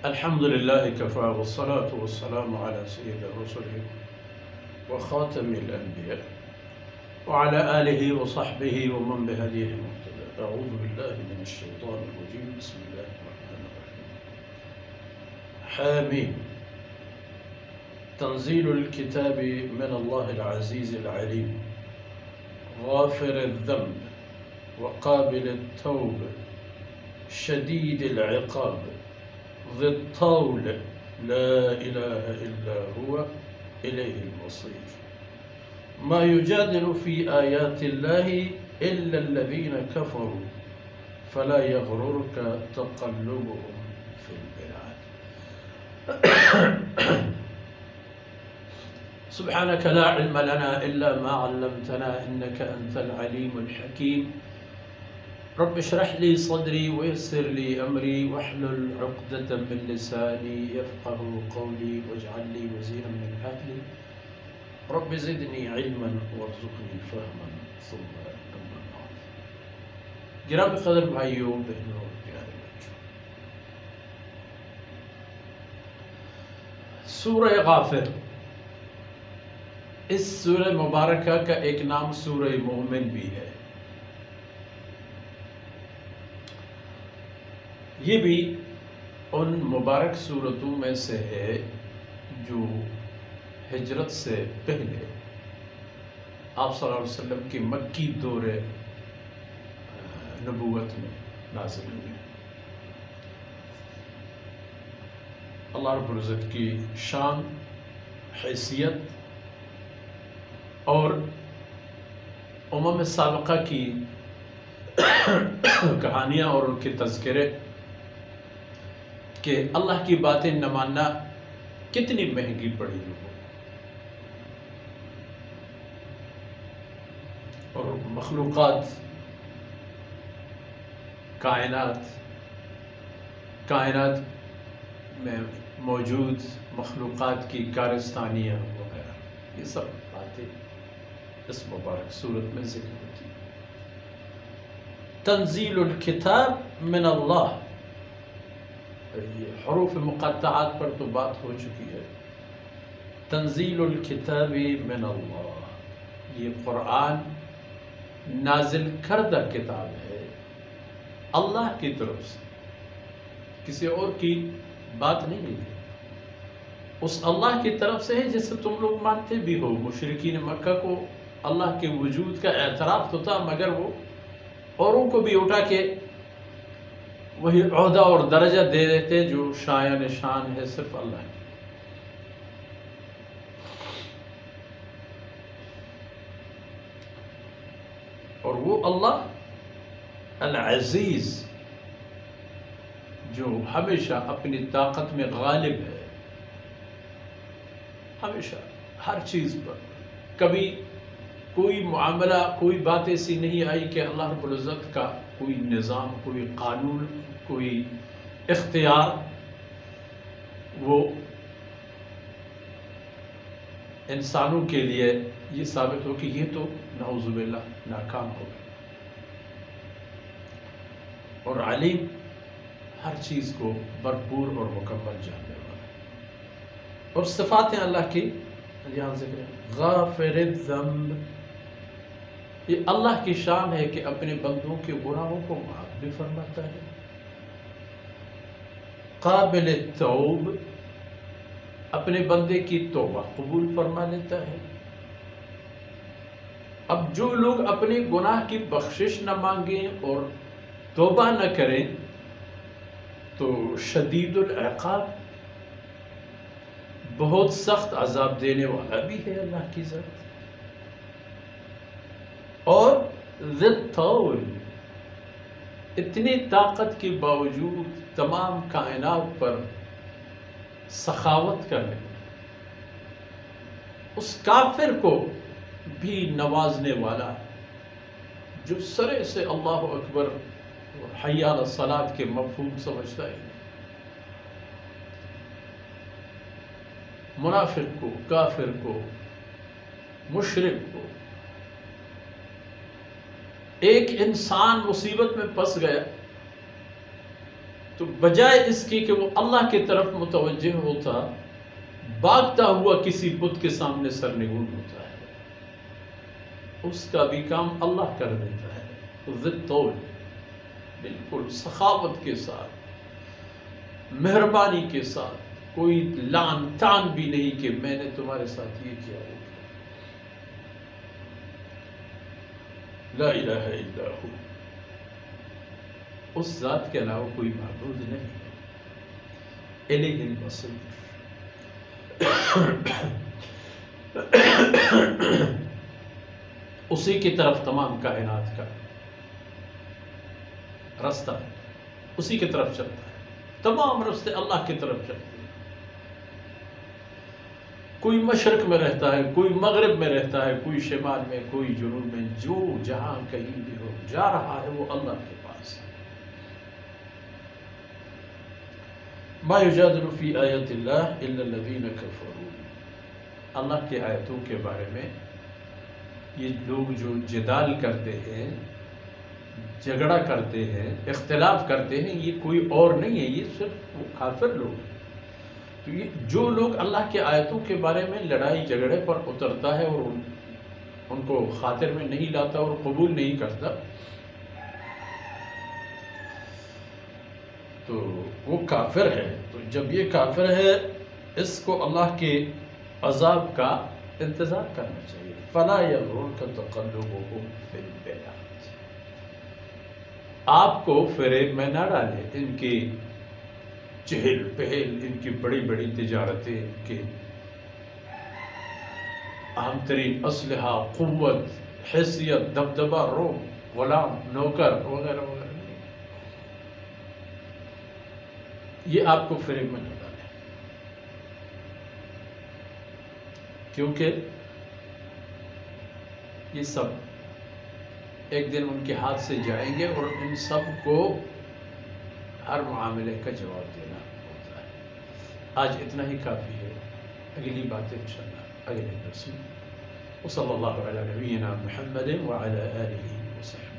الحمد لله كفى والصلاة والسلام على سيد الرسل وخاتم الأنبياء وعلى آله وصحبه ومن بهديه مهتدى. أعوذ بالله من الشيطان الرجيم. بسم الله الرحمن الرحيم. حامين. تنزيل الكتاب من الله العزيز العليم غافر الذنب وقابل التوب شديد العقاب ذي الطول لا إله إلا هو إليه المصير. ما يجادل في آيات الله إلا الذين كفروا فلا يغررك تقلبهم في البلاد. سبحانك لا علم لنا إلا ما علمتنا إنك أنت العليم الحكيم. رب اشرح لي صدري ويسر لي أمري واحلل عقدة من لساني يفقه قولي واجعل لي وزيرا من أهلي رب زدني علما وارزقني فهما ثم أما بعد. گرامی قدر بھائیوں بہنوں پیارے بچوں، سورہ غافر، اس سورہ مبارکہ کا ایک نام سورہ مومن بھی ہے۔ یہ بھی ان مبارک سورتوں میں سے ہے جو ہجرت سے پہلے آپ صلی اللہ علیہ وسلم کی مکی دور نبوت میں نازل ہوئی۔ اللہ رب العزت کی شان، حیثیت اور امم سابقہ کی کہانیاں اور ان کے تذکرے کہ اللہ کی باتیں نہ ماننا کتنی مہنگی پڑی لوگوں، اور مخلوقات، کائنات میں موجود مخلوقات کی کارستانیاں وغیرہ، یہ سب باتیں اس مبارک صورت میں ذکر ہوتی ہیں۔ تنزیل الکتاب من اللہ، یہ حروف مقطعات پر تو بات ہو چکی ہے۔ تنزیل الکتاب من اللہ، یہ قرآن نازل کردہ کتاب ہے اللہ کی طرف سے، کسی اور کی بات نہیں ہے، اس اللہ کی طرف سے ہے جس سے تم لوگ مانتے بھی ہو۔ مشرکین مکہ کو اللہ کے وجود کا اعتراف تو تھا، مگر وہ اوروں کو بھی اٹھا کے وہی عہدہ اور درجہ دے دیتے جو شایان شان ہے صرف اللہ کی۔ اور وہ اللہ العزیز جو ہمیشہ اپنی طاقت میں غالب ہے، ہمیشہ ہر چیز پر۔ کبھی کوئی معاملہ، کوئی بات ایسی نہیں آئی کہ اللہ رب العزت کا کوئی نظام، کوئی قانون، کوئی اختیار وہ انسانوں کے لیے یہ ثابت ہو کہ یہ تو نعوذ باللہ ناکام ہو گیا۔ اور علیم، ہر چیز کو بھرپور اور مکمل جاننے والا۔ اور صفات ہیں اللہ کی، یہاں ذکر ہے غافر الذنب، یہ اللہ کی شان ہے کہ اپنے بندوں کے گناہوں کو معاف بھی فرماتا ہے۔ قابل التوب، اپنے بندے کی توبہ قبول فرما لیتا ہے۔ اب جو لوگ اپنے گناہ کی بخشش نہ مانگیں اور توبہ نہ کریں تو شدید العقاب، بہت سخت عذاب دینے والا بھی ہے اللہ کی ذات۔ اور ذی الطول، اتنی طاقت کے باوجود تمام کائنات پر سخاوت کرنے، اس کافر کو بھی نوازنے والا جو سرے سے اللہ اکبر اور حی علی الصلاۃ کے مفہوم سمجھتا ہے، منافق کو، کافر کو، مشرک کو۔ ایک انسان مصیبت میں پھنس گیا تو بجائے اس کی کہ وہ اللہ کی طرف متوجہ ہوتا، بھاگتا ہوا کسی بت کے سامنے سرنگون ہوتا ہے، اس کا بھی کام اللہ کر دیتا ہے، ذی طول، بالکل سخاوت کے ساتھ، مہربانی کے ساتھ، کوئی لعن تان بھی نہیں کہ میں نے تمہارے ساتھ یہ کیا ہو. لا الہ الا ہو، اس ذات کے علاوہ کوئی معبود نہیں ہے. الیہ المصیر، اسی کی طرف تمام کائنات کا راستہ ہے، اسی کی طرف چلتا ہے، تمام راستے اللہ کی طرف چلتے ہیں. کوئی مشرق میں رہتا ہے، کوئی مغرب میں رہتا ہے، کوئی شمال میں، کوئی جنوب میں، جو جہاں کہیں بھی ہو جا رہا ہے وہ اللہ کے پاس ہے. ما یجادل فی آیات اللہ الا الذین کفروا، اللہ کی آیتوں کے بارے میں یہ لوگ جو جدال کرتے ہیں، جھگڑا کرتے ہیں، اختلاف کرتے ہیں، یہ کوئی اور نہیں ہے، یہ صرف وہ کافر لوگ ہیں. تو یہ جو لوگ اللہ کے آیتوں کے بارے میں لڑائی جھگڑے پر اترتا ہے اور ان کو خاطر میں نہیں لاتا اور قبول نہیں کرتا، تو وہ کافر ہے. تو جب یہ کافر ہے، اس کو اللہ کے عذاب کا انتظار کرنا چاہیے. فَلَا يَغْرُرْكَ تَقَلُّبُهُمْ فِي الْبِلَادِ، آپ کو فریب میں نہ ڈالے ان کی چہل پہل، ان کی بڑی بڑی تجارتیں، ان کے اہم ترین اسلحہ، قوت، حیثیت، دبدبہ، روم، غلام، نوکر وغیرہ وغیرہ. یہ آپ کو فریب میں نہ ڈالے، کیونکہ یہ سب ایک دن ان کے ہاتھ سے جائیں گے اور ان سب کو ہر معاملے کا جواب دینا ہوتا ہے. آج اتنا ہی کافی ہے، اگلی باتیں انشاءاللہ اگلے درس میں. وصلی اللہ علی نبینا محمد وعلی آلہ وصحبہ.